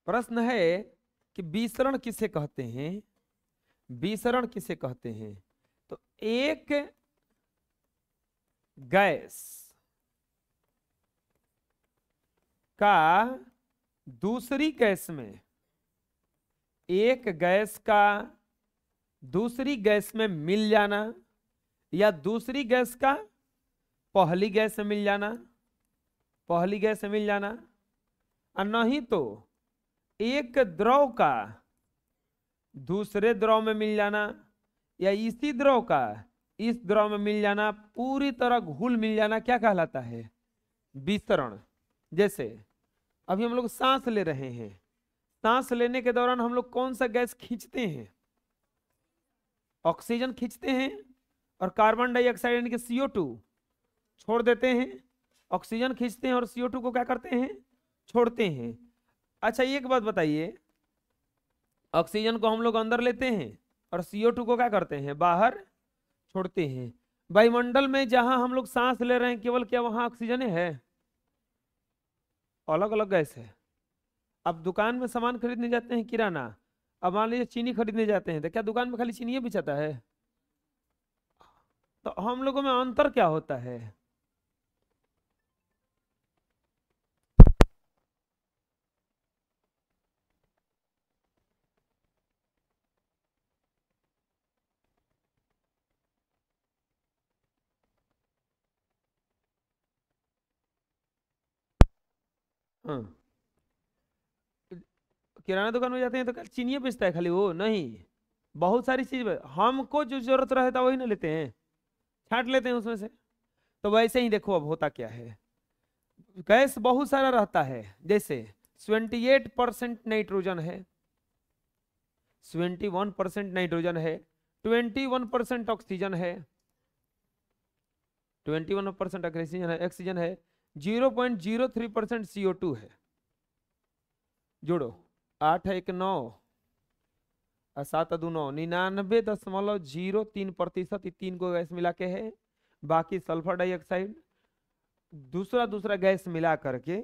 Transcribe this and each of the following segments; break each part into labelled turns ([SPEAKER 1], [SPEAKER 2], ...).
[SPEAKER 1] प्रश्न है कि विसरण किसे कहते हैं, विसरण किसे कहते हैं। तो एक गैस का दूसरी गैस में, एक गैस का दूसरी गैस में मिल जाना, या दूसरी गैस का पहली गैस में मिल जाना, पहली गैस में मिल जाना, और नहीं तो एक द्रव का दूसरे द्रव में मिल जाना, या इसी द्रव का इस द्रव में मिल जाना, पूरी तरह घुल मिल जाना, क्या कहलाता है, विसरण। जैसे अभी हम लोग सांस ले रहे हैं, सांस लेने के दौरान हम लोग कौन सा गैस खींचते हैं, ऑक्सीजन खींचते हैं, और कार्बन डाइऑक्साइड यानी कि CO2 छोड़ देते हैं। ऑक्सीजन खींचते हैं और CO2 को क्या करते हैं, छोड़ते हैं। अच्छा एक बात बताइए, ऑक्सीजन को हम लोग अंदर लेते हैं और CO2 को क्या करते हैं, बाहर छोड़ते हैं। वायुमंडल में जहां हम लोग सांस ले रहे हैं केवल क्या वहां ऑक्सीजन है, अलग अलग गैस है। अब दुकान में सामान खरीदने जाते हैं किराना, अब मान लीजिए चीनी खरीदने जाते हैं, तो क्या दुकान में खाली चीनी बेचाता है, तो हम लोगों में अंतर क्या होता है। हाँ, किराना दुकान में जाते हैं तो चीनी बेचता है खाली, वो नहीं, बहुत सारी चीज हमको जो जरूरत रहता है वही ना लेते हैं, छांट लेते हैं उसमें से। तो वैसे ही देखो अब होता क्या है, गैस बहुत सारा रहता है, जैसे 28% नाइट्रोजन है, 21% नाइट्रोजन है, 21% ऑक्सीजन है, 21% ऑक्सीजन है, 0.03% CO2 है। जोड़ो, 8 1 9 और 7 2 9, 99.03%, 3 को गैस मिला के है, बाकी सल्फर डाइऑक्साइड दूसरा गैस मिला करके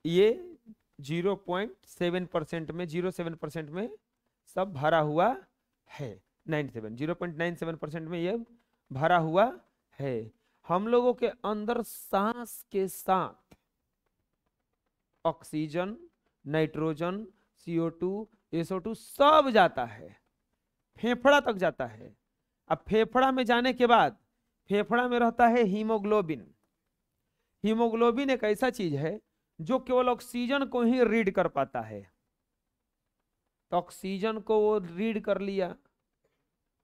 [SPEAKER 1] ये 0.7% में सब भरा हुआ है, 0.97% में ये भरा हुआ है। हम लोगों के अंदर सांस के साथ ऑक्सीजन, नाइट्रोजन, CO2, SO2 सब जाता है, फेफड़ा तक जाता है। अब फेफड़ा में जाने के बाद फेफड़ा में रहता है हीमोग्लोबिन। हीमोग्लोबिन एक ऐसा चीज है जो केवल ऑक्सीजन को ही रीड कर पाता है। तो ऑक्सीजन को वो रीड कर लिया,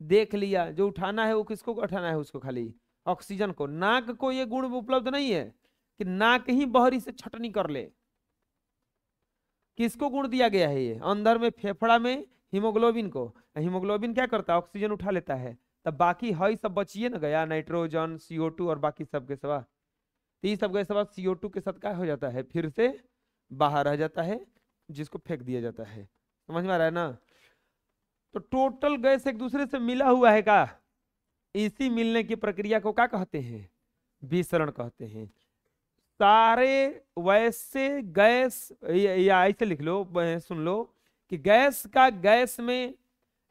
[SPEAKER 1] देख लिया, जो उठाना है वो किसको उठाना है, उसको खाली ऑक्सीजन को। नाक को ये गुण उपलब्ध नहीं है कि नाक ही बहरी से छटनी कर ले, किसको गुण दिया गया है ये, अंदर में फेफड़ा में हीमोग्लोबिन को। हीमोग्लोबिन क्या करता है, ऑक्सीजन उठा लेता है, तब बाकी हई सब बचिए ना गया, नाइट्रोजन, CO2 और बाकी सब के सवा, तो ये सब गैस बाद CO2 के साथ क्या हो जाता है, फिर से बाहर रह जाता है, जिसको फेंक दिया जाता है। समझ में आ रहा है ना। तो टोटल गैस एक दूसरे से मिला हुआ है का, इसी मिलने की प्रक्रिया को क्या कहते हैं, विसरण कहते हैं। सारे वैसे गैस, या ऐसे लिख लो, सुन लो कि गैस का गैस में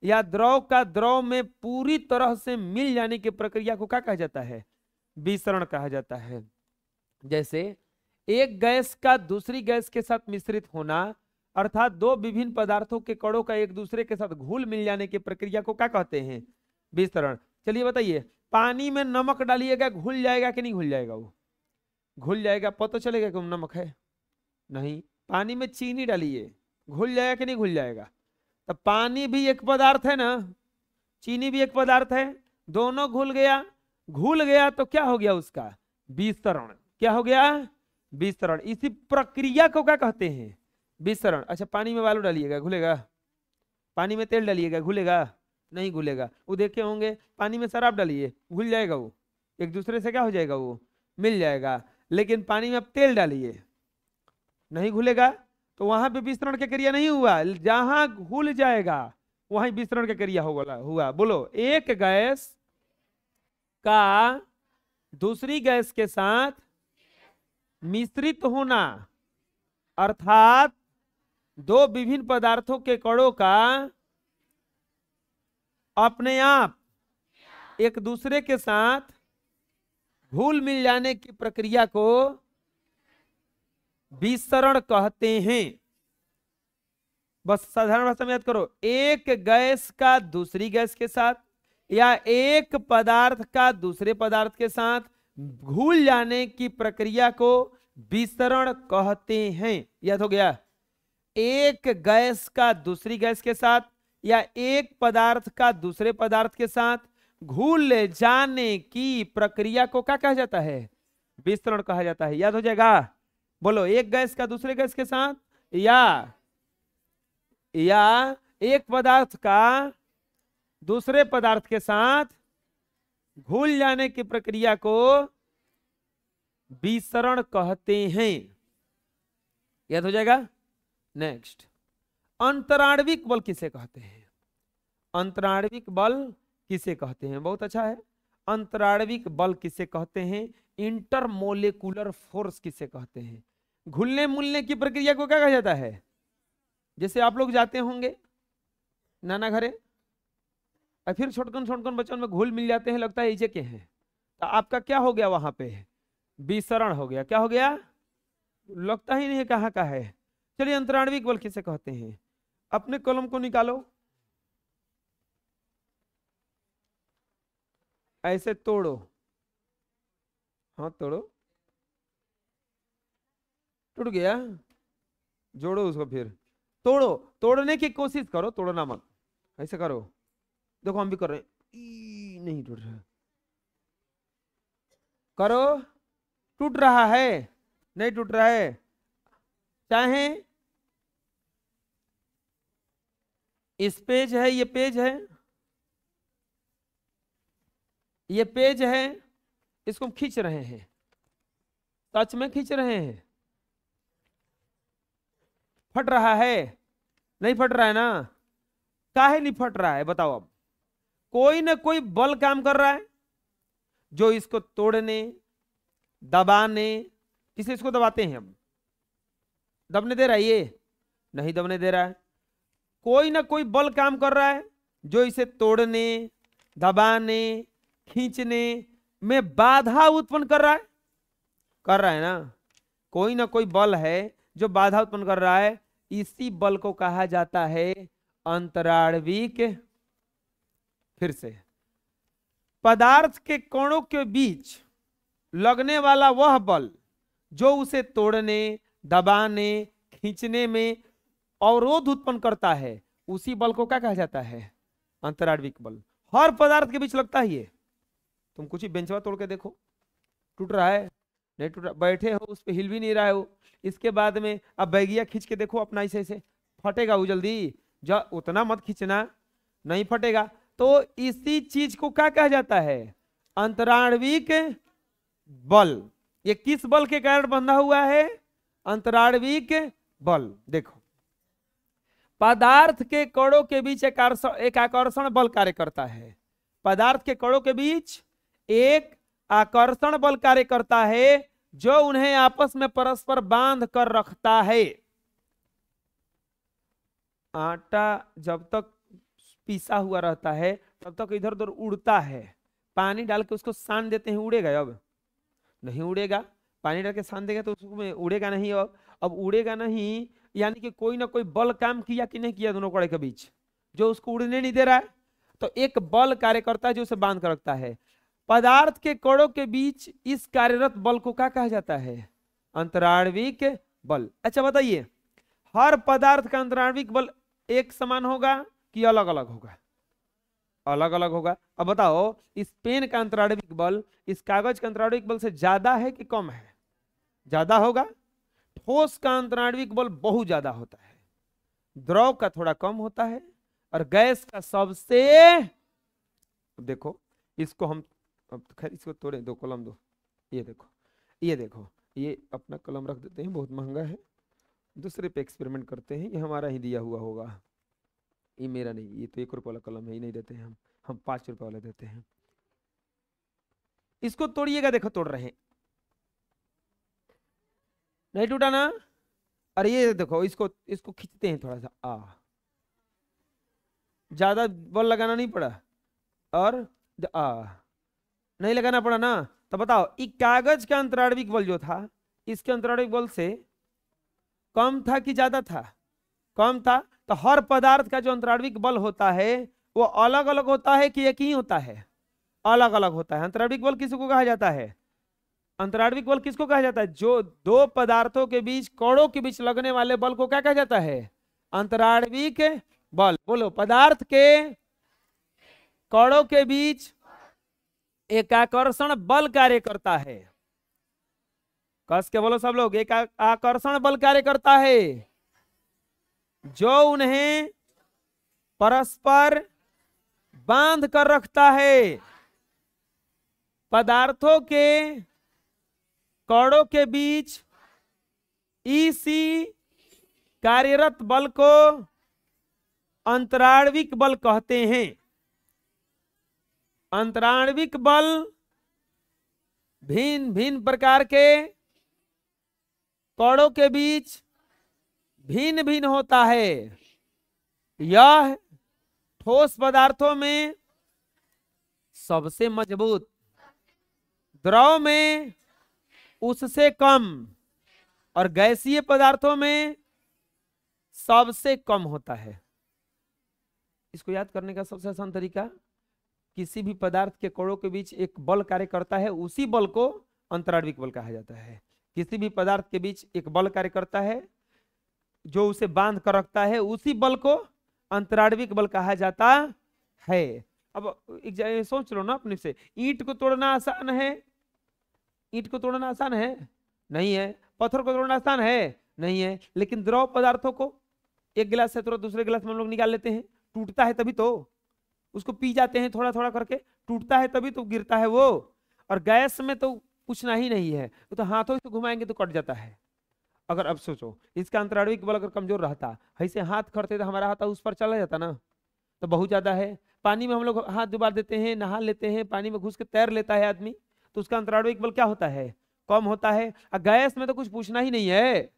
[SPEAKER 1] या द्रव का द्रव में पूरी तरह से मिल जाने की प्रक्रिया को क्या कहा जाता है, विसरण कहा जाता है। जैसे एक गैस का दूसरी गैस के साथ मिश्रित होना, अर्थात दो विभिन्न पदार्थों के कणों का एक दूसरे के साथ घुल मिल जाने की प्रक्रिया को क्या कहते हैं, विसरण। चलिए बताइए, पानी में नमक डालिएगा घुल जाएगा कि नहीं घुल जाएगा, वो घुल जाएगा, पता चलेगा कि नमक है, नहीं। पानी में चीनी डालिए, घुल जाएगा कि नहीं घुल जाएगा। तो पानी भी एक पदार्थ है ना, चीनी भी एक पदार्थ है, दोनों घुल गया, घुल गया तो क्या हो गया उसका, विसरण। क्या हो गया, विसरण। इसी प्रक्रिया को क्या कहते हैं, विसरण। अच्छा पानी में बालू डालिएगा घुलेगा, पानी में तेल डालिएगा घुलेगा, नहीं घुलेगा। वो देखे होंगे पानी में शराब डालिए घुल जाएगा, वो एक दूसरे से क्या हो जाएगा, वो मिल जाएगा। लेकिन पानी में आप तेल डालिए नहीं घुलेगा, तो वहां पे विसरण की क्रिया नहीं हुआ। जहां घुल जाएगा वहीं विसरण की क्रिया हुआ। बोलो, एक गैस का दूसरी गैस के साथ मिश्रित होना, अर्थात दो विभिन्न पदार्थों के कणों का अपने आप एक दूसरे के साथ घुल मिल जाने की प्रक्रिया को विसरण कहते हैं। बस साधारण भाषा में याद करो, एक गैस का दूसरी गैस के साथ या एक पदार्थ का दूसरे पदार्थ के साथ घुल जाने की प्रक्रिया को विसरण कहते हैं। याद हो गया? एक गैस का दूसरी गैस के साथ या एक पदार्थ का दूसरे पदार्थ के साथ घुल जाने की प्रक्रिया को क्या कहा जाता है? विसरण कहा जाता है। याद हो जाएगा? बोलो, एक गैस का दूसरे गैस के साथ या एक पदार्थ का दूसरे पदार्थ के साथ घुल जाने की प्रक्रिया को विसरण कहते हैं। याद हो जाएगा? नेक्स्ट, अंतराण्विक बल किसे कहते हैं? अंतराण्विक बल किसे कहते हैं? बहुत अच्छा है। अंतराण्विक बल किसे कहते हैं? इंटरमोलेकुलर फोर्स किसे कहते हैं? घुलने मुलने की प्रक्रिया को क्या कहा जाता है? जैसे आप लोग जाते होंगे नाना घरे और फिर छोटकन छोटकन बच्चों में घुल मिल जाते हैं, लगता है इजे के हैं, तो आपका क्या हो गया? वहां पे विसरण हो गया। क्या हो गया? लगता ही नहीं है कहाँ का है। चलिए, अंतराण्विक बल किसे कहते हैं? अपने कलम को निकालो, ऐसे तोड़ो, हाँ तोड़ो, टूट गया, जोड़ो उसको, फिर तोड़ो, तोड़ने की कोशिश करो, तोड़ना मत, ऐसे करो। देखो हम भी कर रहे हैं, नहीं टूट रहा, करो, टूट रहा है, नहीं टूट रहा है। चाहे इस पेज है, ये पेज है, ये पेज है, इसको हम खींच रहे हैं, सच में खींच रहे हैं, फट रहा है? नहीं फट रहा है ना? काहे नहीं फट रहा है बताओ? अब कोई ना कोई बल काम कर रहा है जो इसको तोड़ने, दबाने, इसे इसको दबाते हैं हम, दबने दे रहा है? ये नहीं दबने दे रहा है। कोई ना कोई बल काम कर रहा है जो इसे तोड़ने, दबाने, खींचने में बाधा उत्पन्न कर रहा है ना? कोई ना कोई बल है जो बाधा उत्पन्न कर रहा है, इसी बल को कहा जाता है अंतराण्विक। फिर से, पदार्थ के कणों के बीच लगने वाला वह बल जो उसे तोड़ने, दबाने, खींचने में अवरोध उत्पन्न करता है, उसी बल को क्या कहा जाता है? अंतराण्विक बल। हर पदार्थ के बीच लगता ही है। तुम कुछ ही बेंचवा तोड़ के देखो, टूट रहा है? नहीं टूट रहा। बैठे हो उस पर, हिल भी नहीं रहा है वो। इसके बाद में अब बैगिया खींच के देखो अपना, ऐसे फटेगा वो जल्दी? उतना मत खींचना, नहीं फटेगा। तो इसी चीज को क्या कहा जाता है? अंतराण्विक बल। ये किस बल के कारण बंधा हुआ है? अंतराण्विक बल। देखो, पदार्थ के कणों के बीच एक आकर्षण बल कार्य करता है। पदार्थ के कणों के बीच एक आकर्षण बल कार्य करता है जो उन्हें आपस में परस्पर बांध कर रखता है। आटा जब तक पीसा हुआ रहता है तब तक इधर उधर उड़ता है, पानी डाल के उसको सान देते हैं, उड़ेगा? अब नहीं उड़ेगा। पानी डाल के सान देगा तो उसमें उड़ेगा नहीं। अब उड़ेगा नहीं, यानी कि कोई ना कोई बल काम किया कि नहीं किया दोनों कड़े के बीच, जो उसको उड़ने नहीं दे रहा है। तो एक बल कार्य करता है जो उसे बांध कर रखता है। पदार्थ के कणों के बीच इस कार्यरत बल को क्या कहा जाता है? अंतराण्विक बल। अच्छा बताइए, हर पदार्थ का अंतराण्विक बल एक समान होगा कि अलग अलग होगा? अलग अलग होगा। अब बताओ, इस पेन का अंतराण्विक बल इस कागज का अंतराण्विक बल से ज्यादा है कि कम है? ज्यादा होगा। ठोस का अंतराण्विक बल बहुत ज्यादा होता है, द्रव का थोड़ा कम होता है, और गैस का सबसे। देखो इसको हम, अब खैर इसको तोड़े, दो कलम दो, ये देखो, ये देखो, ये अपना कलम रख देते हैं, बहुत महंगा है, दूसरे पे एक्सपेरिमेंट करते हैं। ये हमारा ही दिया हुआ होगा, ये मेरा नहीं, ये तो 1 रुपये वाला कलम है, ये नहीं देते हैं हम 5 रुपये वाला देते हैं। इसको तोड़िएगा, देखो तोड़ रहे हैं, नहीं टूटा ना? और ये देखो, इसको इसको खींचते हैं थोड़ा सा, ज्यादा बल लगाना नहीं पड़ा, और नहीं लगाना पड़ा ना। तो बताओ, ये कागज का अंतराणविक बल जो था, इसके अंतराणविक बल से कम था कि ज्यादा था? कम था। तो हर पदार्थ का जो अंतराणविक बल होता है वो अलग अलग होता है कि एक ही होता है? अलग अलग होता है। अंतराणविक बल किसको कहा जाता है? अंतराणविक बल किसको कहा जाता है? जो दो पदार्थों के बीच, कणों के बीच लगने वाले बल को क्या कहा जाता है? अंतराणविक बल। बोलो, पदार्थ के कणों के बीच एक आकर्षण बल कार्य करता है। कस के बोलो सब लोग, एक आकर्षण बल कार्य करता है जो उन्हें परस्पर बांध कर रखता है। पदार्थों के कणों के बीच इसी कार्यरत बल को अंतराणविक बल कहते हैं। अंतराणविक बल भिन्न भिन्न प्रकार के कणों के बीच भिन्न भिन्न होता है। यह ठोस पदार्थों में सबसे मजबूत, द्रव में उससे कम और गैसीय पदार्थों में सबसे कम होता है। इसको याद करने का सबसे आसान तरीका, किसी भी पदार्थ के कणों के बीच एक बल कार्य करता है, उसी बल को अंतराणविक बल कहा जाता है। किसी भी पदार्थ के बीच एक बल कार्य करता है जो उसे बांध कर रखता है, उसी बल को अंतराणविक बल कहा जाता है। अब एक सोच लो ना अपने से, ईंट को तोड़ना आसान है? ईंट को तोड़ना आसान है? नहीं है। पत्थर को तोड़ना आसान है? नहीं है। लेकिन द्रव पदार्थों को एक गिलास से तोड़ो, दूसरे गिलास में हम लोग निकाल लेते हैं, टूटता है तभी तो। उसको पी जाते हैं थोड़ा थोड़ा करके, टूटता है तभी तो गिरता है वो। और गैस में तो पूछना ही नहीं है, वो तो हाथों से घुमाएंगे तो कट जाता है। अगर अब सोचो, इसका अंतराणविक बल अगर कमजोर रहता, ऐसे हाथ करते तो हमारा हाथ उस पर चला जाता ना, तो बहुत ज्यादा है। पानी में हम लोग हाथ डुबा देते हैं, नहा लेते हैं, पानी में घुस के तैर लेता है आदमी, तो उसका अंतराणविक बल क्या होता है? कम होता है। और गैस में तो कुछ पूछना ही नहीं है।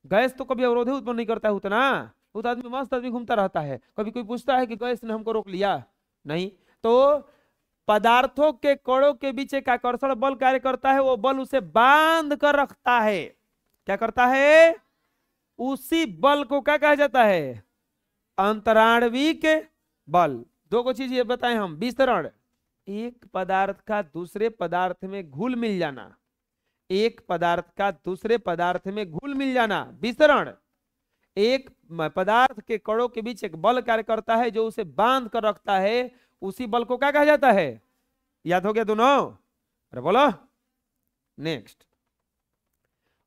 [SPEAKER 1] गैस तो कभी अवरोध उत्पन्न नहीं करता है उतना, वो तो आदमी मस्त आदमी घूमता रहता है। कभी कोई पूछता है कि गैस ने हमको रोक लिया? नहीं। तो पदार्थों के कणों के बीच एक आकर्षण बल कार्य करता है, वो बल उसे बांध कर रखता है। क्या करता है? उसी बल को क्या कहा जाता है? अंतराणविक बल। दो को चीज ये बताएं हम, विस्तरण, एक पदार्थ का दूसरे पदार्थ में घुल मिल जाना, एक पदार्थ का दूसरे पदार्थ में घुल मिल जाना, विस्तरण। एक पदार्थ के कणों के बीच एक बल कार्य करता है जो उसे बांध कर रखता है, उसी बल को क्या कहा जाता है? याद हो गया दोनों? अरे बोलो। नेक्स्ट,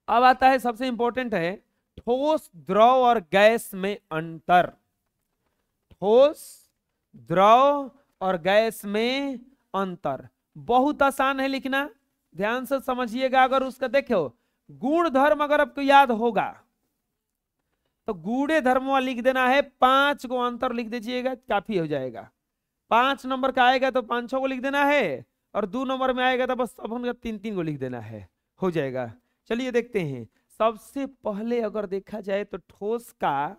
[SPEAKER 1] अब आता है सबसे इंपॉर्टेंट है, ठोस, द्रव और गैस में अंतर। ठोस, द्रव और गैस में अंतर बहुत आसान है लिखना, ध्यान से समझिएगा। अगर उसका देखो गुण धर्म अगर आपको याद होगा तो गूढ़े धर्म लिख देना है, 5 को अंतर लिख दीजिएगा, काफी हो जाएगा। 5 नंबर का आएगा तो 5-6 को लिख देना है, और 2 नंबर में आएगा तो बस अपन का 3-3 को लिख देना है, हो जाएगा। चलिए देखते हैं। सबसे पहले अगर देखा जाए तो ठोस का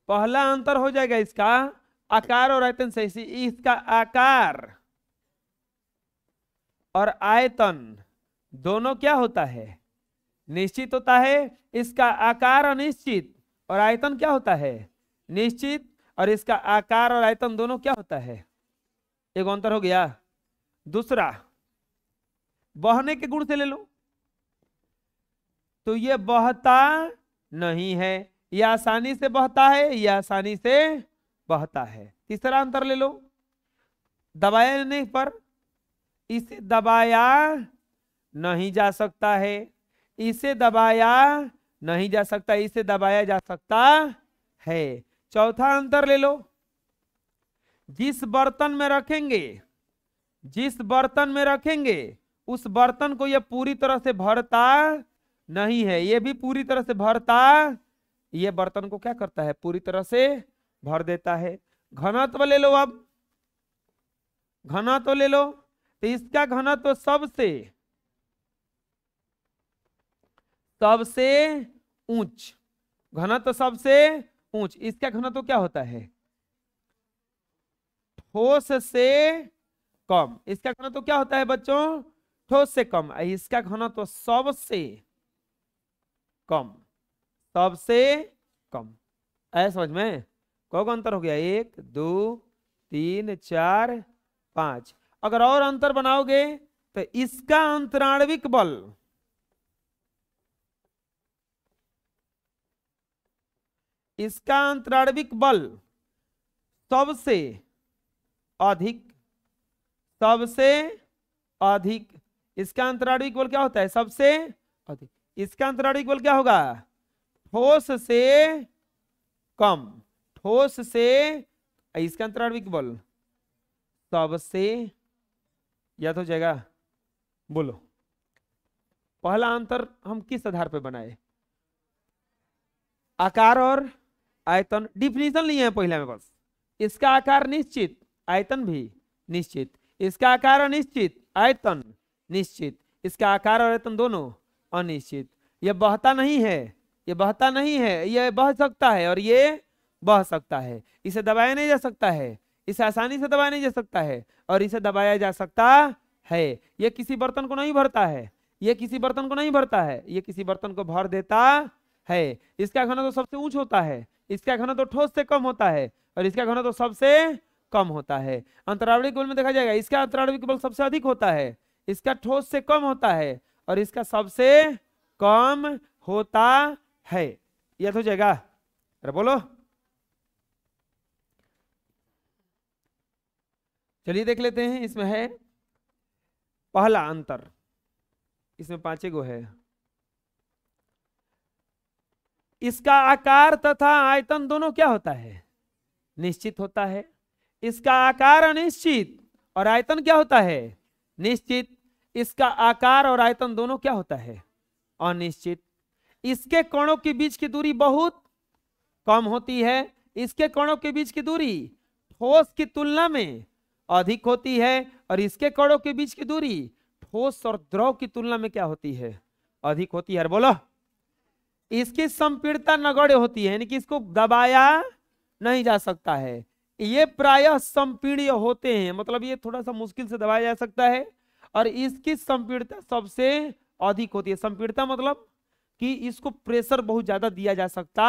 [SPEAKER 1] पहला अंतर हो जाएगा इसका आकार और आयतन से। इसका आकार और आयतन दोनों क्या होता है? निश्चित होता है। इसका आकार अनिश्चित और आयतन क्या होता है? निश्चित। और इसका आकार और आयतन दोनों क्या होता है? एक अंतर हो गया। दूसरा, बहने के गुण से ले लो तो ये बहता नहीं है, ये आसानी से बहता है, ये आसानी से बहता है। तीसरा अंतर ले लो, दबाने पर इसे दबाया नहीं जा सकता है, इसे दबाया नहीं जा सकता, इसे दबाया जा सकता है। चौथा अंतर ले लो, जिस बर्तन में रखेंगे उस बर्तन को यह पूरी तरह से भरता नहीं है, यह भी पूरी तरह से भरता, यह बर्तन को क्या करता है? पूरी तरह से भर देता है। घनत्व ले लो, अब घनत्व ले लो, तो इसका घनत्व सबसे ऊंच, घनत्व सबसे ऊंच, इसका घनत्व क्या होता है? ठोस से कम। इसका घनत्व क्या होता है बच्चों? ठोस से कम। इसका घनत्व सबसे कम, सबसे कम। ऐसा समझ में? कौन अंतर हो गया? 1 2 3 4 5। अगर और अंतर बनाओगे तो इसका अंतराण्विक बल, इसका अंतराण्विक बल सबसे अधिक, सबसे अधिक। इसका अंतराण्विक बल क्या होता है? सबसे अधिक। इसका अंतराण्विक बल क्या होगा? ठोस से कम, ठोस से। इसका अंतराण्विक बल सबसे, याद हो जाएगा? बोलो, पहला अंतर हम किस आधार पे बनाए? आकार और आयतन। डिफिनीशन लिए हैं पहले में बस। इसका आकार निश्चित, आयतन भी निश्चित। इसका आकार अनिश्चित, आयतन निश्चित। इसका आकार और आयतन दोनों अनिश्चित। यह बहता नहीं है, ये बहता नहीं है, यह बह सकता है और ये बह सकता है। इसे दबाया नहीं जा सकता है, इसे आसानी से दबाया नहीं जा सकता है, और इसे दबाया जा सकता है। ये किसी बर्तन को नहीं भरता है, ये किसी बर्तन को नहीं भरता है, ये किसी बर्तन को भर देता है। इसका घनत्व सबसे ऊंच होता है, इसका घनत्व ठोस से कम होता है, और इसका घनत्व सबसे कम होता है। अंतराण्विक बल में देखा जाएगा, इसका अंतराण्विक बल सबसे अधिक होता है, इसका ठोस से कम होता है, और इसका सबसे कम होता है। यह हो जाएगा? अरे बोलो। चलिए देख लेते हैं। इसमें है पहला अंतर, इसमें 5 गो है। इसका आकार तथा आयतन दोनों क्या होता है? निश्चित होता है। इसका आकार अनिश्चित और आयतन क्या होता है? निश्चित। इसका आकार और आयतन दोनों क्या होता है? अनिश्चित। इसके कणों के बीच की दूरी बहुत कम होती है, इसके कणों के बीच की दूरी ठोस की तुलना में अधिक होती है, और इसके कणों के बीच की दूरी ठोस और द्रव की तुलना में क्या होती है? अधिक होती है। बोलो। इसकी संपीड़ता नगण्य होती है, यानी कि इसको दबाया नहीं जा सकता है। ये प्रायः संपीड्य होते हैं, मतलब ये थोड़ा सा मुश्किल से दबाया जा सकता है, और इसकी संपीड़ता सबसे अधिक होती है। संपीड़ता मतलब कि इसको प्रेशर बहुत ज्यादा दिया जा सकता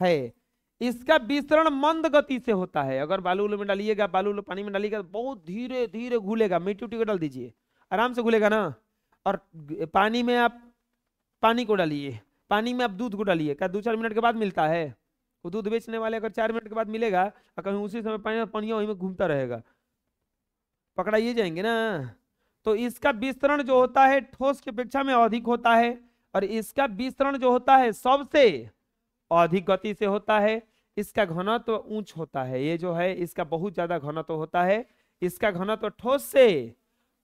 [SPEAKER 1] है। इसका विसरण मंद गति से होता है। अगर बालू उलू में डालिएगा, बालू उलू पानी में डालिएगा, तो बहुत धीरे धीरे घुलेगा। मिट्टी उट्टी को डाल दीजिए, आराम से घुलेगा ना। और पानी में आप पानी को डालिए, पानी में आप दूध को डालिए, क्या 2-4 मिनट के बाद मिलता है? वो दूध बेचने वाले अगर 4 मिनट के बाद मिलेगा, और कहीं उसी समय पानी वहीं में घूमता रहेगा, पकड़ाइए जाएंगे ना। तो इसका विस्तरण जो होता है ठोस की अपेक्षा में अधिक होता है, और इसका विस्तरण जो होता है सबसे अधिक गति से होता है। इसका घनत्व उच्च होता है, ये जो है इसका बहुत ज्यादा घनत्व होता है। इसका घनत्व ठोस से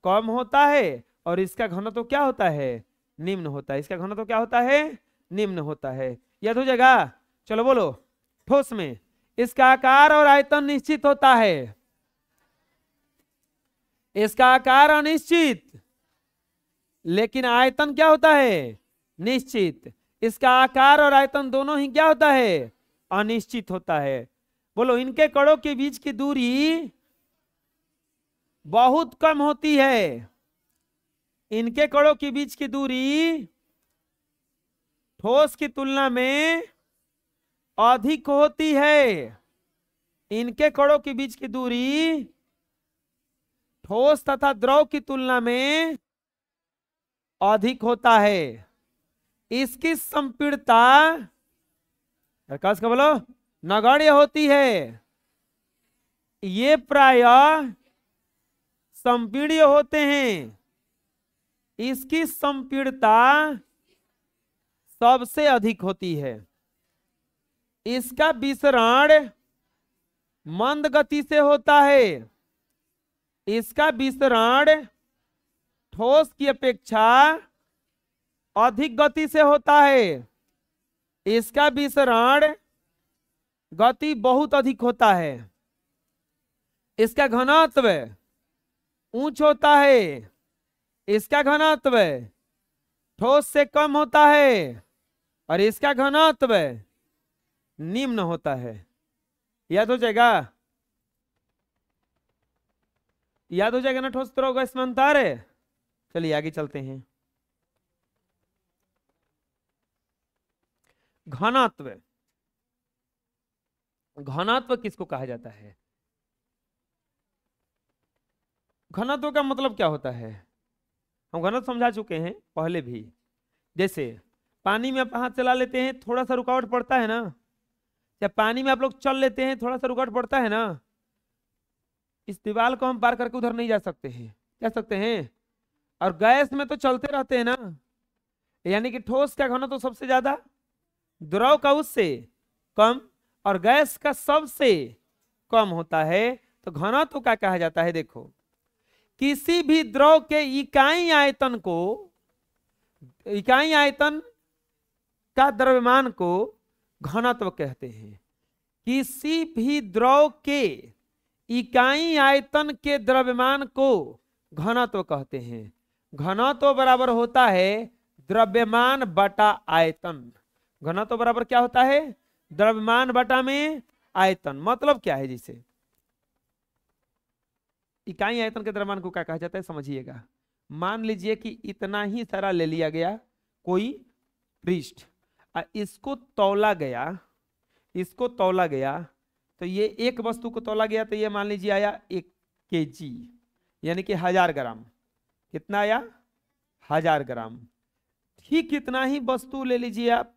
[SPEAKER 1] कम होता है, और इसका घनत्व क्या होता है? निम्न होता है। इसका घनत्व क्या होता है? निम्न होता है। याद हो जाएगा? चलो बोलो। ठोस में इसका आकार और आयतन निश्चित होता है, इसका आकार अनिश्चित, लेकिन आयतन क्या होता है? निश्चित। इसका आकार और आयतन दोनों ही क्या होता है? अनिश्चित होता है। बोलो। इनके कणों के बीच की दूरी बहुत कम होती है, इनके कणों के बीच की दूरी ठोस की तुलना में अधिक होती है। इनके कणों के बीच की दूरी ठोस तथा द्रव की तुलना में अधिक होता है। इसकी संपीड़ता का बोलो नगण्य होती है। ये प्रायः संपीड्य होते हैं। इसकी संपीड़ता सबसे अधिक होती है। इसका विसरण मंद गति से होता है। इसका विसरण ठोस की अपेक्षा अधिक गति से होता है। इसका विसरण गति बहुत अधिक होता है। इसका घनत्व ऊंच होता है, इसका घनत्व ठोस से कम होता है, और इसका घनत्व निम्न होता है। याद हो जाएगा, याद हो जाएगा ना, ठोस द्रव गैस में अंतर है। चलिए आगे चलते हैं। घनत्व, घनत्व किसको कहा जाता है? घनत्व का मतलब क्या होता है? हम घनत्व समझा चुके हैं पहले भी। जैसे पानी में आप हाथ चला लेते हैं, थोड़ा सा रुकावट पड़ता है ना, या पानी में आप लोग चल लेते हैं, थोड़ा सा रुकावट पड़ता है ना, इस दीवार को हम पार करके उधर नहीं जा सकते हैं, जा सकते हैं? और गैस में तो चलते रहते हैं ना, यानी कि ठोस का घनत्व तो सबसे ज्यादा, द्रव का उससे कम, और गैस का सबसे कम होता है। तो घनत्व का कहा जाता है, देखो, किसी भी द्रव के इकाई आयतन को, इकाई आयतन का द्रव्यमान को घनत्व कहते हैं। किसी भी द्रव के इकाई आयतन के द्रव्यमान को घनत्व कहते हैं। घनत्व बराबर होता है द्रव्यमान बटा आयतन। घनत्व बराबर क्या होता है? द्रव्यमान बटा में आयतन। मतलब क्या है? जिसे इकाई आयतन के द्रव्यमान को क्या कहा जाता है, समझिएगा। मान लीजिए कि इतना ही सारा ले लिया गया कोई पृष्ठ, इसको तौला गया, इसको तौला गया, तो ये एक वस्तु को तौला गया, तो ये मान लीजिए आया 1 kg, यानी कि 1000 ग्राम। कितना आया? 1000 ग्राम। ठीक कितना ही वस्तु ले लीजिए आप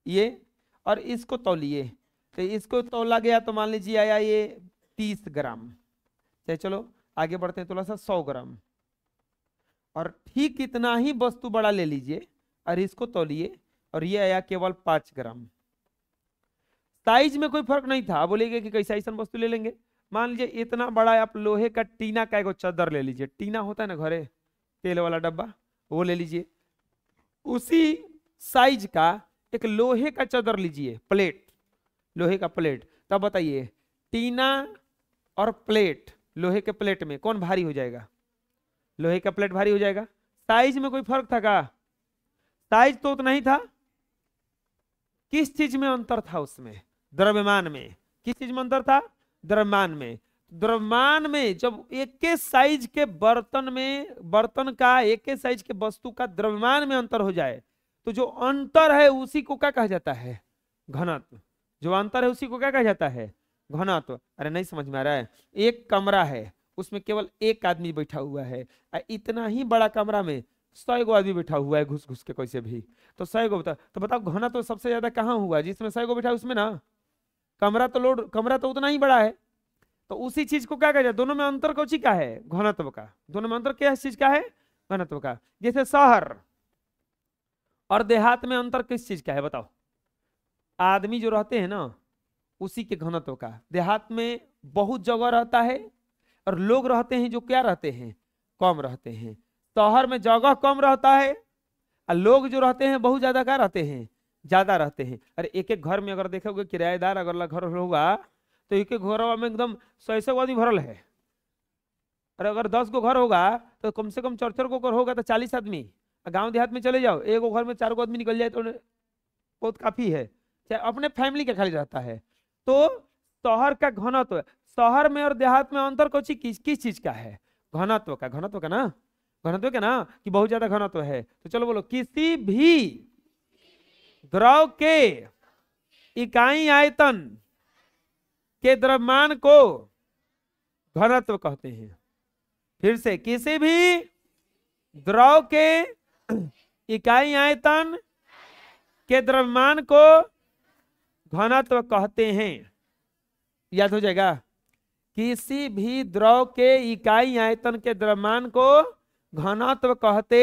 [SPEAKER 1] ये, और इसको तौलिए, तो इसको तौला गया तो मान लीजिए आया ये 30 ग्राम। चलो आगे बढ़ते हैं, थोड़ा सा 100 ग्राम। और ठीक इतना ही वस्तु बड़ा ले लीजिए और इसको तौलिए, और ये आया केवल 5 ग्राम। साइज में कोई फर्क नहीं था। बोलेंगे कि कैसा ऐसा वस्तु ले लेंगे। मान लीजिए इतना बड़ा आप लोहे का टीना का एक चादर ले लीजिए, टीना होता है ना घरे, तेल वाला डब्बा, वो ले लीजिए। उसी साइज का एक लोहे का चादर लीजिए, प्लेट, लोहे का प्लेट। तब बताइए टीना और प्लेट, लोहे के प्लेट में कौन भारी हो जाएगा? लोहे का प्लेट भारी हो जाएगा। साइज में कोई फर्क था का? साइज तो उतना ही था। किस चीज में अंतर था उसमें? द्रव्यमान में। किस चीज में अंतर था? द्रव्यमान में। द्रव्यमान में जब एक के साइज के बर्तन में, बर्तन का एक के साइज के वस्तु का द्रव्यमान में अंतर हो जाए, तो जो अंतर है उसी को क्या कहा जाता है? घनत्व। जो अंतर है उसी को क्या कहा जाता है? घनत्व। अरे नहीं समझ में आ रहा है? एक कमरा है, उसमें केवल एक आदमी बैठा हुआ है, इतना ही बड़ा कमरा में 100 गो आदमी बैठा हुआ है घुस घुस के कैसे भी, तो 100 गो बता, तो बताओ घनत्व तो सबसे ज्यादा कहाँ हुआ? जिसमें 100 गो बैठा है उसमें ना। कमरा तो लोड, कमरा तो उतना ही बड़ा है। तो उसी चीज को क्या कहा जाए? दोनों में अंतर कौन सी का है? घनत्व का। दोनों में अंतर क्या चीज का है? घनत्व का। जैसे शहर और देहात में अंतर किस चीज का है बताओ? आदमी जो रहते हैं ना, उसी के घनत्व का। देहात में बहुत जगह रहता है और लोग रहते हैं जो क्या रहते हैं? कम रहते हैं। शहर में जगह कम रहता है और लोग जो रहते हैं बहुत ज्यादा क्या रहते हैं? ज्यादा रहते हैं। अरे एक एक घर में अगर देखोगे, किराएदार अगर घर होगा तो एक एक घर में एकदम 100 आदमी भरल है। और अगर 10 गो घर होगा तो कम से कम 4 गो घर होगा तो 40 आदमी। गांव देहात में चले जाओ, एक घर में 4 गो आदमी निकल जाए तो बहुत काफी है, चाहे अपने फैमिली का खाली रहता है। तो शहर का घनत्व, शहर में और देहात में अंतर किस चीज का है? घनत्व का। घनत्व का ना, घनत्व का ना, कि बहुत ज्यादा घनत्व है। तो चलो बोलो, किसी भी द्रव के इकाई आयतन के द्रव्यमान को घनत्व कहते हैं। फिर से, किसी भी द्रव के इकाई आयतन के द्रव्यमान को घनत्व कहते हैं। याद हो जाएगा? किसी भी द्रव के इकाई आयतन के द्रव्यमान को घनत्व कहते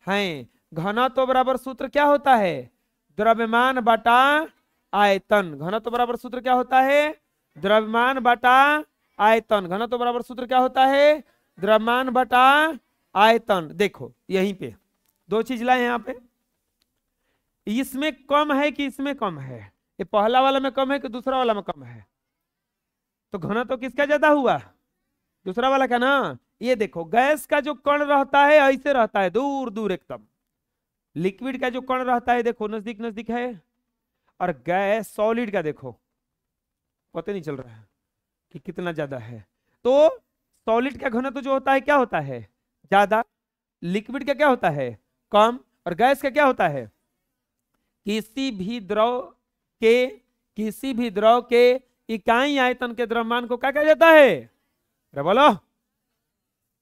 [SPEAKER 1] हैं। घनत्व बराबर सूत्र क्या होता है? द्रव्यमान बटा आयतन। घनत्व बराबर सूत्र क्या होता है? द्रव्यमान बटा आयतन। घनत्व बराबर सूत्र क्या होता है? द्रव्यमान बटा आयतन। देखो यहीं पे दो चीज लाए यहाँ पे, इसमें कम है कि इसमें कम है? ये पहला वाला में कम है कि दूसरा वाला में कम है? तो घनत्व किसका ज्यादा हुआ? दूसरा वाला का ना। ये देखो गैस का जो कण रहता है ऐसे रहता है दूर दूर एकदम, लिक्विड का जो कण रहता है देखो नजदीक नजदीक है, और गैस सॉलिड का देखो पता नहीं चल रहा है कि कितना ज्यादा है। तो सॉलिड का घनत्व जो होता है क्या होता है, ज्यादा, लिक्विड का क्या होता है, कम, और गैस का क्या होता है, किसी भी द्रव के इकाई आयतन के द्रव्यमान को क्या कहा जाता है, अरे बोलो,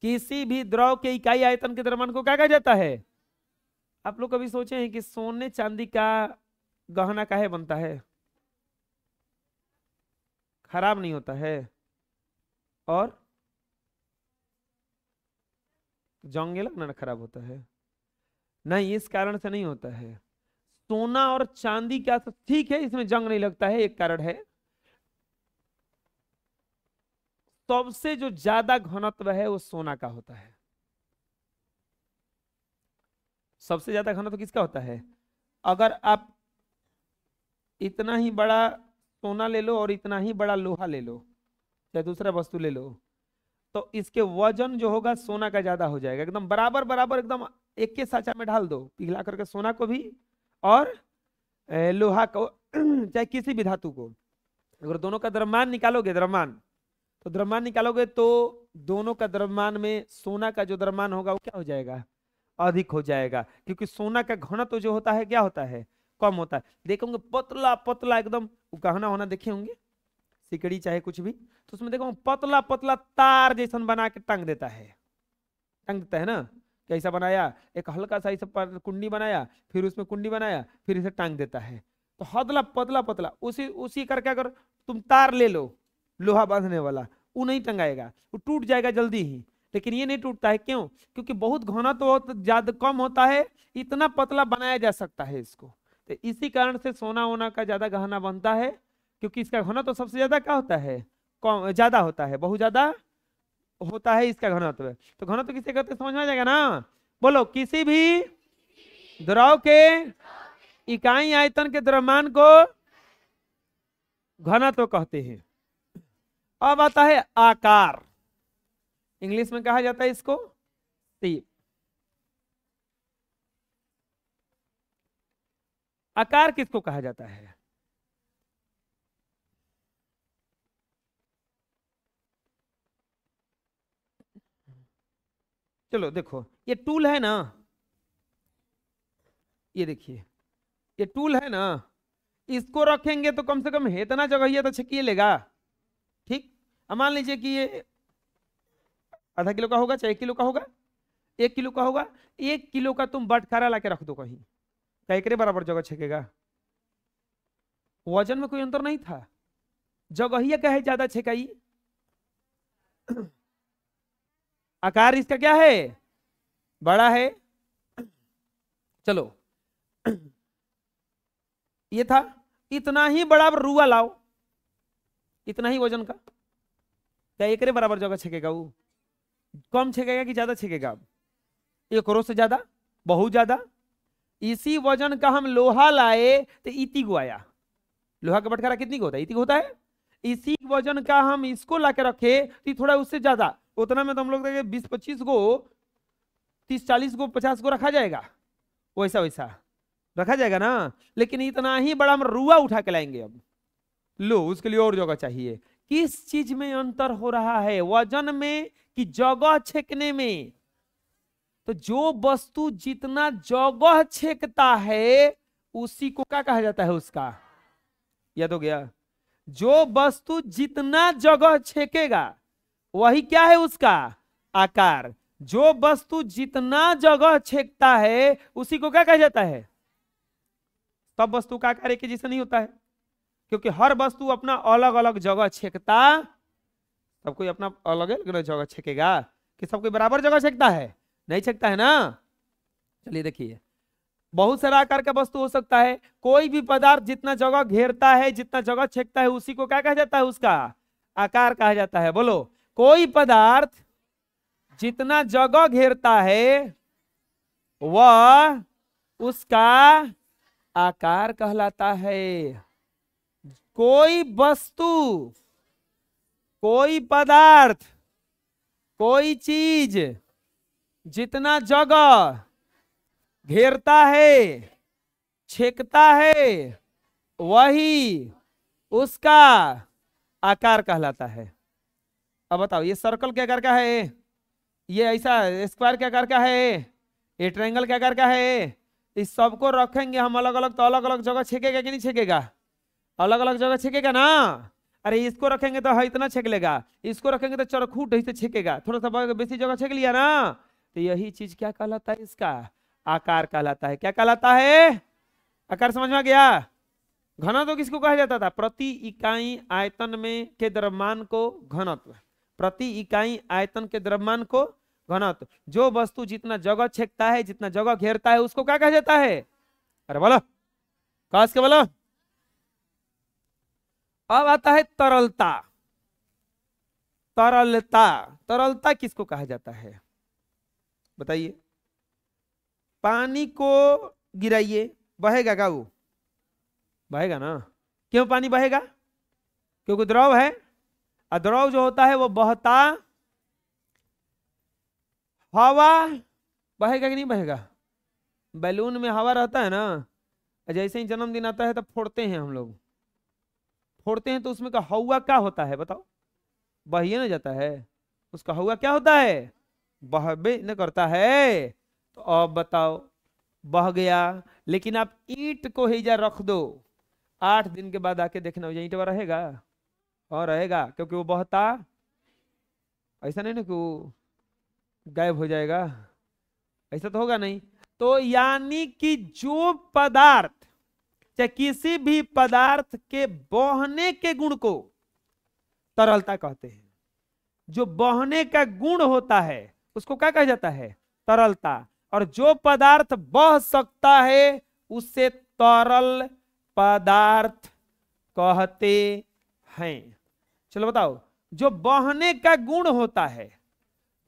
[SPEAKER 1] किसी भी द्रव के इकाई आयतन के द्रव्यमान को क्या कहा जाता है। आप लोग कभी सोचे हैं कि सोने चांदी का गहना काहे बनता है, खराब नहीं होता है, और जंग लगना खराब होता है, नहीं, इस कारण से नहीं होता है। सोना और चांदी क्या ठीक है इसमें जंग नहीं लगता है, एक कारण है, सबसे जो ज्यादा घनत्व है वो सोना का होता है। सबसे ज्यादा घनत्व किसका होता है, अगर आप इतना ही बड़ा सोना ले लो और इतना ही बड़ा लोहा ले लो, चाहे दूसरा वस्तु ले लो, तो इसके वजन जो होगा सोना का ज्यादा हो जाएगा, एकदम बराबर बराबर, एकदम एक के साचा में डाल दो, पिघला करके सोना को भी और लोहा को चाहे किसी भी धातु को, अगर दोनों का द्रव्यमान निकालोगे, द्रव्यमान निकालोगे तो दोनों का द्रव्यमान में सोना का जो द्रव्यमान होगा वो क्या हो जाएगा, अधिक हो जाएगा, क्योंकि सोना का घनत्व जो होता है क्या होता है, कम होता है। देखोगे पतला पतला एकदम गहना होना देखे होंगे, सिकड़ी चाहे कुछ भी, तो उसमें देखो पतला पतला तार जैसा बना के टांग देता है ना, कैसा बनाया, एक हल्का सा ऐसा कुंडी बनाया, फिर उसमें कुंडी बनाया, फिर इसे टांग देता है, तो हदला पतला पतला उसी करके अगर तुम तार ले लो लोहा बांधने वाला, वो नहीं टंगाएगा, वो टूट जाएगा जल्दी ही, लेकिन ये नहीं टूटता है, क्यों, क्योंकि बहुत घनत्व तो ज्यादा कम होता है, इतना पतला बनाया जा सकता है इसको, तो इसी कारण से सोना वोना का ज्यादा गहना बनता है, क्योंकि इसका घनत्व सबसे ज्यादा क्या होता है, कम ज्यादा होता है, बहुत ज्यादा होता है इसका घनत्व। तो घनत्व किसे कहते हैं समझ में आ जाएगा ना, बोलो, किसी भी द्रव के इकाई आयतन के द्रव्यमान को घनत्व कहते हैं। अब आता है आकार, इंग्लिश में कहा जाता है इसको शेप। आकार किसको कहा जाता है, चलो देखो, ये टूल है ना, ये देखिए ये टूल है ना, इसको रखेंगे तो कम से कम इतना जगह ये तो छकिए लेगा, ठीक। अब मान लीजिए कि ये आधा किलो का होगा, चाहे 1 किलो का होगा, 1 किलो का होगा, 1 किलो का तुम बटखारा लाके रख दो कहीं, क्या एकरे बराबर जगह छकेगा, वजन में कोई अंतर नहीं था, जगह ही क्या है ज्यादा छेकाई, आकार इसका क्या है, बड़ा है। चलो ये था, इतना ही बड़ा रुआ लाओ, इतना ही वजन का, क्या एकरे बराबर जगह छकेगा, वो कम छकेगा कि ज्यादा छकेगा, एक और से ज्यादा, बहुत ज्यादा। इसी वजन का हम लोहा लाए तो इति को आया, लोहा का बटखारा कितनी को होता है, इति को होता है, इसी वजन का हम इसको लाके रखे तो थोड़ा उससे ज्यादा, उतना में तो हम लोग देखे 20-25 गो, 30-40 गो, 50 गो रखा जाएगा, वैसा वैसा रखा जाएगा ना, लेकिन इतना ही बड़ा हम रुआ उठा के लाएंगे, अब लो उसके लिए और जगह चाहिए। किस चीज में अंतर हो रहा है, वजन में कि जगह छेकने में, तो जो वस्तु जितना जगह छेकता है उसी को क्या कहा जाता है, उसका, याद हो गया, जो वस्तु जितना जगह छेकेगा वही क्या है, उसका आकार, जो वस्तु जितना जगह छेकता है उसी को क्या कहा जाता है, सब वस्तु का आकार एक ही जैसा नहीं होता है, क्योंकि हर वस्तु अपना अलग अलग जगह छेकता, सब कोई अपना अलग अलग जगह छेकेगा, कि सब कोई बराबर जगह छेकता है, नहीं छेकता है ना। चलिए देखिए, बहुत सारा आकार का वस्तु हो सकता है, कोई भी पदार्थ जितना जगह घेरता है, जितना जगह छेकता है उसी को क्या कहा जाता है, उसका आकार कहा जाता है। बोलो, कोई पदार्थ जितना जगह घेरता है वह उसका आकार कहलाता है। कोई वस्तु, कोई पदार्थ कोई चीज जितना जगह घेरता है, छेकता है, वही उसका आकार कहलाता है। अब बताओ, ये सर्कल के आकार का है, ये ऐसा स्क्वायर के आकार का है, ये ट्रायंगल के आकार का है। इस सबको रखेंगे हम अलग अलग, तो अलग अलग जगह छेकेगा कि नहीं छेकेगा? अलग अलग जगह छेकेगा ना। अरे इसको रखेंगे तो इतना छेक लेगा, इसको रखेंगे तो चरखूट ऐसे छेकेगा, थोड़ा सा बेसी जगह छेक लिया ना। तो यही चीज क्या कहलाता है? इसका आकार कहलाता है। क्या कहलाता है? आकार। समझ में आ गया? घनत्व तो किसको कहा जाता था? प्रति इकाई आयतन में के द्रव्यमान को घनत्व। प्रति इकाई आयतन के द्रव्यमान को घनत्व। जो वस्तु जितना जगह छेकता है, जितना जगह घेरता है, उसको क्या कहा जाता है? अरे बोलो, खास के बोलो। अब आता है तरलता। तरलता, तरलता किसको कहा जाता है बताइए? पानी को गिराइए, बहेगा क्या? वो बहेगा ना। क्यों पानी बहेगा? क्योंकि द्रव है, और द्रव जो होता है वो बहता, हवा बहेगा कि नहीं बहेगा? बैलून में हवा रहता है ना, जैसे ही जन्मदिन आता है तब फोड़ते हैं हम लोग, फोड़ते हैं तो उसमें का हवा क्या होता है बताओ? बहिए ना जाता है, उसका हवा क्या होता है? बहबे न करता है। तो अब बताओ, बह गया, लेकिन आप ईंट को हिजा रख दो, 8 दिन के बाद आके देखना ईंट रहेगा? और रहेगा, क्योंकि वो बहता, ऐसा नहीं ना कि वो गायब हो जाएगा, ऐसा तो होगा नहीं। तो यानी कि जो पदार्थ, चाहे किसी भी पदार्थ के बहने के गुण को तरलता कहते हैं। जो बहने का गुण होता है उसको क्या कहा जाता है? तरलता। और जो पदार्थ बह सकता है उसे तरल पदार्थ कहते हैं। चलो बताओ, जो बहने का गुण होता है,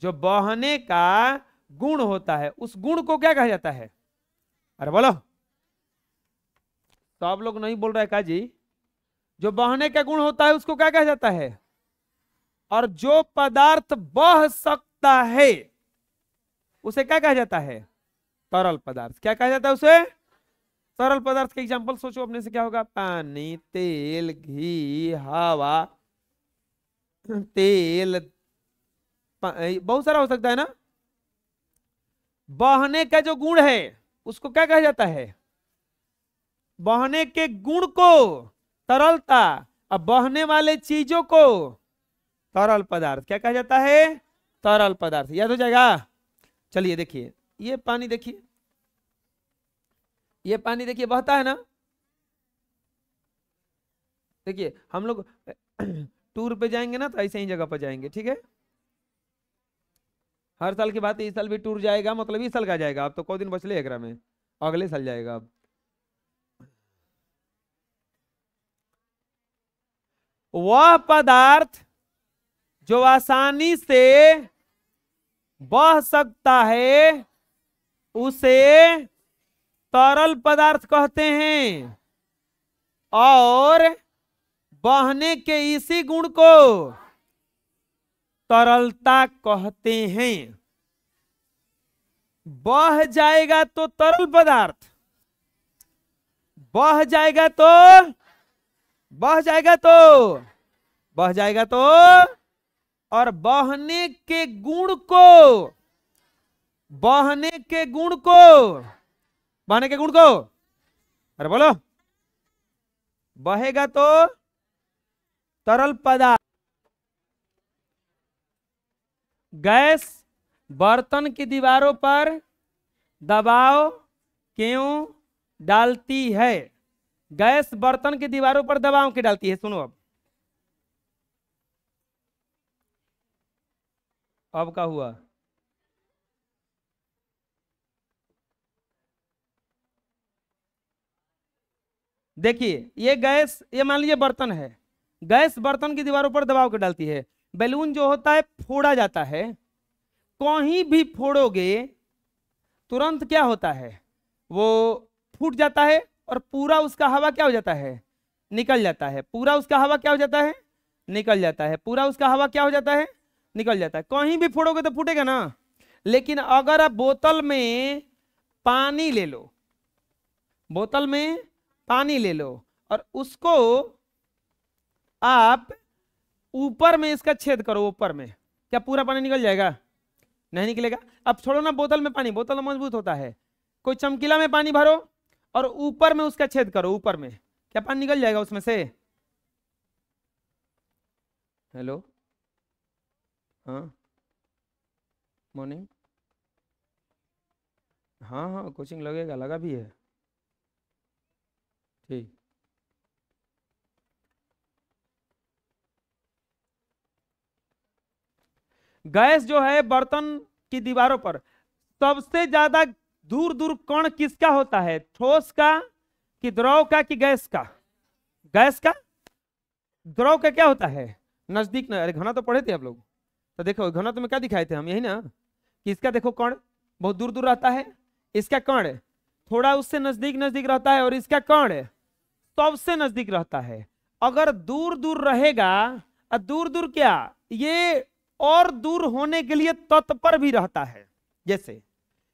[SPEAKER 1] जो बहने का गुण होता है, उस गुण को क्या कहा जाता है? अरे बोलो, तो आप लोग नहीं बोल रहे का जी? जो बहने का गुण होता है उसको क्या कहा जाता है? और जो पदार्थ बह सकता है उसे क्या कहा जाता है? तरल पदार्थ। क्या कहा जाता है उसे? तरल पदार्थ के एग्जांपल सोचो अपने से, क्या होगा? पानी, तेल, घी, हवा, तेल, बहुत सारा हो सकता है ना। बहने का जो गुण है उसको क्या कहा जाता है? बहने के गुण को तरलता, अब बहने वाले चीजों को तरल पदार्थ क्या कहा जाता है? तरल पदार्थ। याद हो जाएगा? चलिए देखिए, ये पानी देखिए, ये पानी देखिए बहता है ना। देखिए हम लोग टूर पे जाएंगे ना तो ऐसे ही जगह पर जाएंगे, ठीक है? हर साल की बात है, इस साल भी टूर जाएगा, मतलब इस साल का जाएगा। अब तो कोई दिन बचले एकरा में, अगले साल जाएगा। अब वह पदार्थ जो आसानी से बह सकता है उसे तरल पदार्थ कहते हैं, और बहने के इसी गुण को तरलता कहते हैं। बह जाएगा तो तरल पदार्थ, बह जाएगा तो, बह जाएगा तो, बह जाएगा तो, और बहने के गुण को, बहने के गुण को, बहने के गुण को, अरे बोलो, बहेगा तो तरल पदार्थ। गैस बर्तन की दीवारों पर दबाव क्यों डालती है? गैस बर्तन की दीवारों पर दबाव क्यों डालती है? सुनो अब क्या हुआ? देखिए ये गैस, ये मान लीजिए बर्तन है, गैस बर्तन की दीवारों पर दबाव क्यों डालती है? बैलून जो होता है फोड़ा जाता है, कहीं भी फोड़ोगे तुरंत क्या होता है? वो फूट जाता है, और पूरा उसका हवा क्या हो जाता है? निकल जाता है। पूरा उसका हवा क्या हो जाता है? निकल जाता है। पूरा उसका हवा क्या हो जाता है? निकल जाता है। कहीं भी फोड़ोगे तो फूटेगा ना। लेकिन अगर आप बोतल में पानी ले लो, बोतल में पानी ले लो और उसको आप ऊपर में इसका छेद करो, ऊपर में, क्या पूरा पानी निकल जाएगा? नहीं निकलेगा। अब छोड़ो ना बोतल में पानी, बोतल मजबूत होता है, कोई चमकीला में पानी भरो और ऊपर में उसका छेद करो, ऊपर में, क्या पानी निकल जाएगा उसमें से? हेलो, हाँ मॉर्निंग, हाँ हाँ कोचिंग लगेगा, लगा भी है, ठीक। गैस जो है बर्तन की दीवारों पर सबसे ज्यादा दूर दूर कण किसका होता है? ठोस का कि द्रव का कि गैस का? गैस का। द्रव का क्या होता है? नजदीक। अरे घना तो पढ़े थे आप लोग, तो देखो घना तो में क्या दिखाए थे हम, यही ना कि इसका देखो कण बहुत दूर दूर रहता है, इसका कण थोड़ा उससे नजदीक नजदीक रहता है और इसका कण सबसे नजदीक रहता है। अगर दूर दूर रहेगा, दूर दूर क्या, ये और दूर होने के लिए तत्पर भी रहता है। जैसे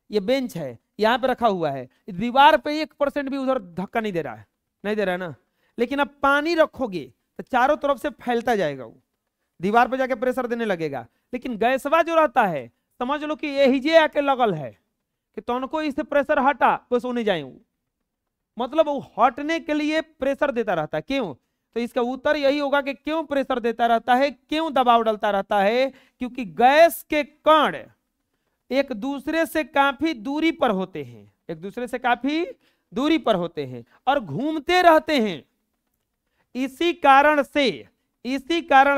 [SPEAKER 1] ये बेंच है, यहाँ पे रखा हुआ है, दीवार पे 1% भी उधर धक्का नहीं दे रहा है, नहीं दे रहा है ना। लेकिन अब पानी रखोगे तो चारों तरफ से फैलता जाएगा, वो दीवार पे जाके प्रेशर देने लगेगा। लेकिन गैसवा जो रहता है, समझ लो कि यही जे आके लगल है कि तुमको इससे प्रेशर हटा, बस वो नहीं जाए, मतलब वो हटने के लिए प्रेशर देता रहता है। क्यों? तो इसका उत्तर यही होगा कि क्यों प्रेशर देता रहता है, क्यों दबाव डालता रहता है? क्योंकि गैस के कण एक दूसरे से काफी दूरी पर होते हैं, एक दूसरे से काफी दूरी पर होते हैं और घूमते रहते हैं। इसी कारण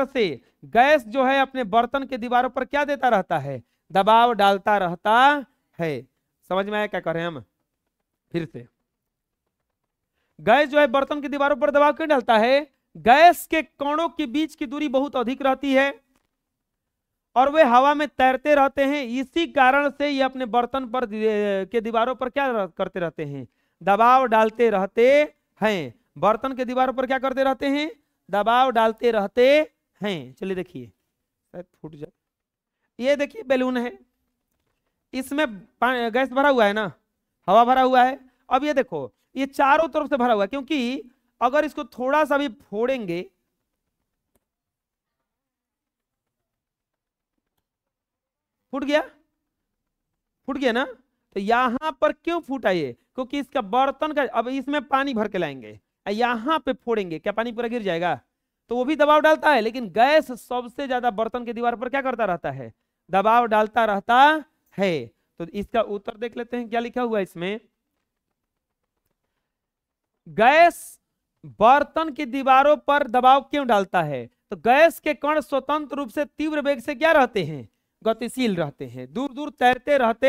[SPEAKER 1] से गैस जो है अपने बर्तन के दीवारों पर क्या देता रहता है? दबाव डालता रहता है। समझ में आया क्या कर रहे हैं हम? फिर से, गैस जो है बर्तन की दीवारों पर दबाव क्यों डालता है? गैस के कणों के बीच की दूरी बहुत अधिक रहती है और वे हवा में तैरते रहते हैं। इसी कारण से ये अपने बर्तन पर के दीवारों पर क्या करते रहते हैं? दबाव डालते रहते हैं। बर्तन के दीवारों पर क्या करते रहते हैं? दबाव डालते रहते हैं। चलिए देखिए, शायद फूट जाए। ये देखिए बैलून है, इसमें गैस भरा हुआ है ना, हवा भरा हुआ है। अब ये देखो, ये चारों तरफ से भरा हुआ है, क्योंकि अगर इसको थोड़ा सा भी फोड़ेंगे, फूट गया, फूट गया ना। तो यहां पर क्यों फूटा ये? क्योंकि इसका बर्तन का, अब इसमें पानी भर के लाएंगे, यहां पे फोड़ेंगे, क्या पानी पूरा गिर जाएगा? तो वो भी दबाव डालता है। लेकिन गैस सबसे ज्यादा बर्तन के दीवार पर क्या करता रहता है? दबाव डालता रहता है। तो इसका उत्तर देख लेते हैं, क्या लिखा हुआ है इसमें। गैस बर्तन की दीवारों पर दबाव क्यों डालता है? तो गैस के कण स्वतंत्र रूप से तीव्र वेग से क्या रहते हैं? गतिशील रहते हैं, दूर दूर तैरते रहते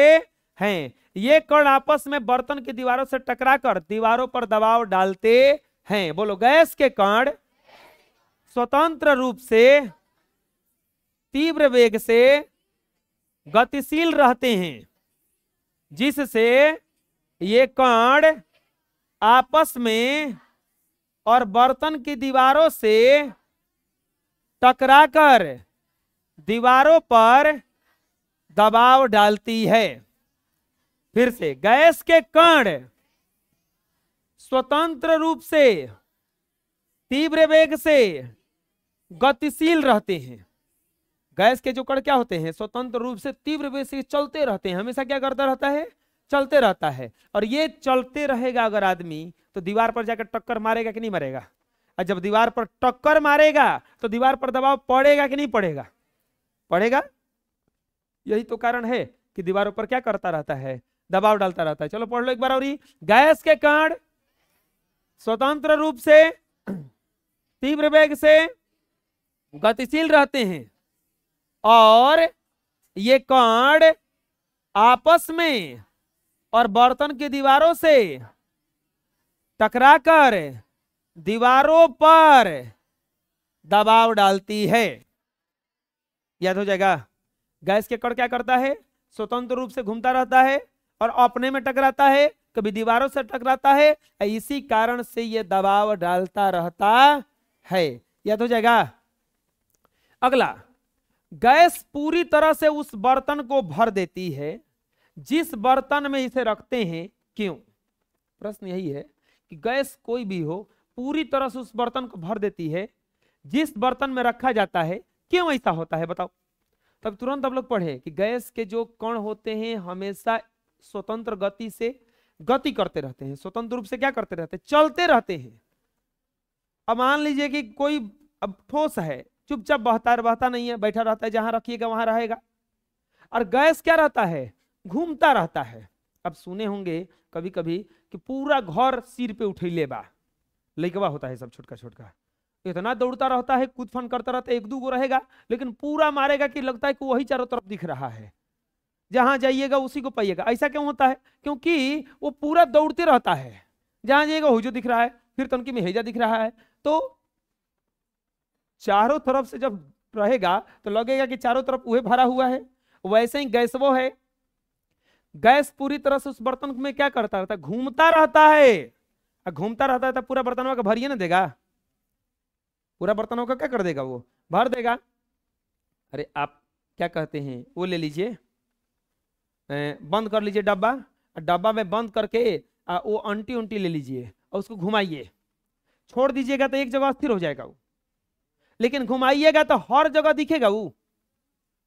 [SPEAKER 1] हैं। ये कण आपस में बर्तन की दीवारों से टकराकर दीवारों पर दबाव डालते हैं। बोलो, गैस के कण स्वतंत्र रूप से तीव्र वेग से गतिशील रहते हैं, जिससे ये कण आपस में और बर्तन की दीवारों से टकराकर दीवारों पर दबाव डालती है। फिर से, गैस के कण स्वतंत्र रूप से तीव्र वेग से गतिशील रहते हैं। गैस के जो कण क्या होते हैं? स्वतंत्र रूप से तीव्र वेग से चलते रहते हैं, हमेशा क्या करता रहता है? चलते रहता है। और ये चलते रहेगा अगर आदमी, तो दीवार पर जाकर टक्कर मारेगा कि नहीं मारेगा? और जब दीवार पर टक्कर मारेगा तो दीवार पर दबाव पड़ेगा कि नहीं पड़ेगा? पड़ेगा। यही तो कारण है कि दीवारों पर क्या करता रहता है? दबाव डालता रहता है। चलो पढ़ लो एक बार और ही। गैस के कण स्वतंत्र रूप से तीव्र वेग से गतिशील रहते हैं और ये कण आपस में और बर्तन की दीवारों से टकराकर दीवारों पर दबाव डालती है। याद हो जाएगा। गैस के कण क्या करता है? स्वतंत्र रूप से घूमता रहता है और अपने में टकराता है, कभी दीवारों से टकराता है, इसी कारण से यह दबाव डालता रहता है। याद हो जाएगा। अगला, गैस पूरी तरह से उस बर्तन को भर देती है जिस बर्तन में इसे रखते हैं। क्यों? प्रश्न यही है कि गैस कोई भी हो पूरी तरह से उस बर्तन को भर देती है जिस बर्तन में रखा जाता है। क्यों ऐसा होता है बताओ? तब तुरंत आप लोग पढ़े कि गैस के जो कण होते हैं हमेशा स्वतंत्र गति से गति करते रहते हैं, स्वतंत्र रूप से क्या करते रहते हैं? चलते रहते हैं। अब मान लीजिए कि कोई अब ठोस है, चुपचाप बहता नहीं है, बैठा रहता है, जहां रखिएगा वहां रहेगा। और गैस क्या रहता है? घूमता रहता है। अब सुने होंगे कभी कभी कि पूरा घर सिर पे उठैले बा, लइकवा होता है सब छोटका छोटका, इतना दौड़ता रहता है, कूद फन करता रहता है, एक दो गो रहेगा लेकिन पूरा मारेगा कि लगता है कि वही चारों तरफ दिख रहा है, जहां जाइएगा उसी को पाइएगा। ऐसा क्यों होता है? क्योंकि वो पूरा दौड़ते रहता है, जहां जाइएगा हुजो दिख रहा है, फिर तनकी में हेजा दिख रहा है, तो चारों तरफ से जब रहेगा तो लगेगा कि चारों तरफ वह भरा हुआ है। वैसे ही गैस वो है, गैस पूरी तरह से उस बर्तन में क्या करता रहता है? घूमता रहता है। घूमता रहता है तो पूरा बर्तनों का भरिए ना देगा, पूरा बर्तनों का क्या कर देगा? वो भर देगा। अरे आप क्या कहते हैं, वो ले लीजिए, बंद कर लीजिए डब्बा, डब्बा में बंद करके वो अंटी उंटी ले लीजिए और उसको घुमाइए, छोड़ दीजिएगा तो एक जगह स्थिर हो जाएगा वो, लेकिन घुमाइएगा तो हर जगह दिखेगा वो,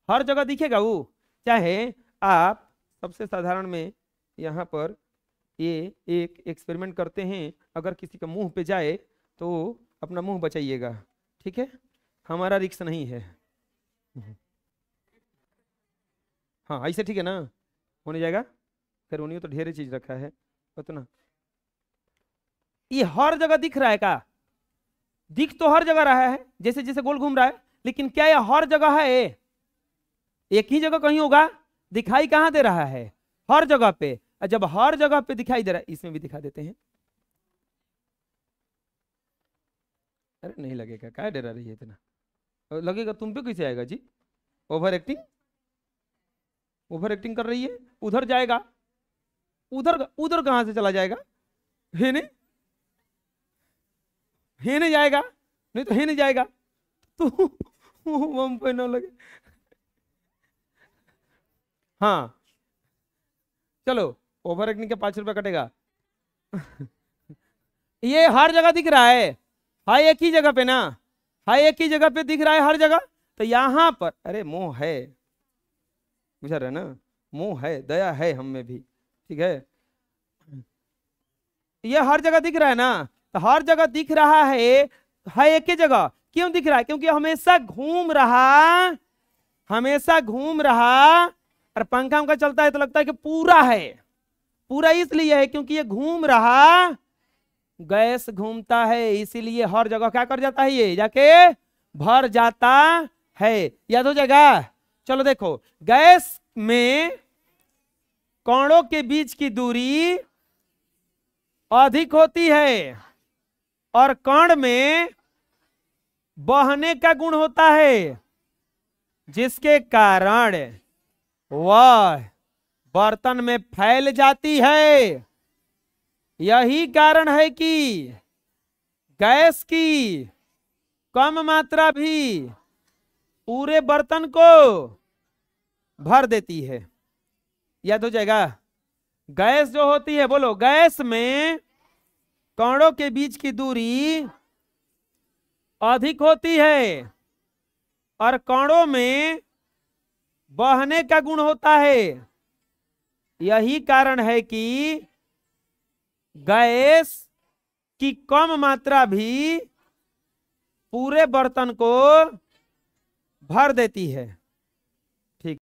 [SPEAKER 1] हर जगह दिखेगा वो। चाहे आप सबसे साधारण में यहाँ पर ये एक एक्सपेरिमेंट करते हैं, अगर किसी का मुंह पे जाए तो अपना मुंह बचाइएगा, ठीक है? हमारा रिक्स नहीं है। हाँ ऐसे ठीक है ना, होने जाएगा। फिर उन्हीं तो ढेर चीज रखा है उतना, ये हर जगह दिख रहा है का? दिख तो हर जगह रहा है, जैसे जैसे गोल घूम रहा है, लेकिन क्या ये हर जगह है? एक ही जगह कहीं होगा? दिखाई कहां दे रहा है? हर जगह पे। जब हर जगह पे दिखाई दे रहा है, इसमें भी दिखा देते हैं। अरे नहीं लगेगा, क्या डरा रही है इतना? लगेगा तुम पे कैसे आएगा जी? ओवर एक्टिंग, ओवर एक्टिंग कर रही है। उधर जाएगा, उधर उधर कहां से चला जाएगा? हेने हेने जाएगा, नहीं तो हेने जाएगा तो हम पे ना लगे। हाँ चलो, ओवर एक्टिंग के 5 रुपया कटेगा। ये हर जगह दिख रहा है, हाय एक ही जगह पे ना, हाय एक ही जगह पे दिख रहा है हर जगह। तो यहां पर अरे मोह है, बुझा रहे ना? मोह है, दया है हम में भी, ठीक है? ये हर जगह दिख रहा है ना, तो हर जगह दिख रहा है एक ही जगह। क्यों दिख रहा है? क्योंकि हमेशा घूम रहा, हमेशा घूम रहा। और पंखा उनका चलता है तो लगता है कि पूरा है, पूरा इसलिए है क्योंकि ये घूम रहा, गैस घूमता है, इसीलिए हर जगह क्या कर जाता है? ये जाके भर जाता है। याद हो जाएगा? चलो देखो, गैस में कणों के बीच की दूरी अधिक होती है और कण में बहने का गुण होता है, जिसके कारण वह बर्तन में फैल जाती है। यही कारण है कि गैस की कम मात्रा भी पूरे बर्तन को भर देती है। याद हो जाएगा? गैस जो होती है, बोलो, गैस में कणों के बीच की दूरी अधिक होती है और कणों में बहने का गुण होता है। यही कारण है कि गैस की कम मात्रा भी पूरे बर्तन को भर देती है।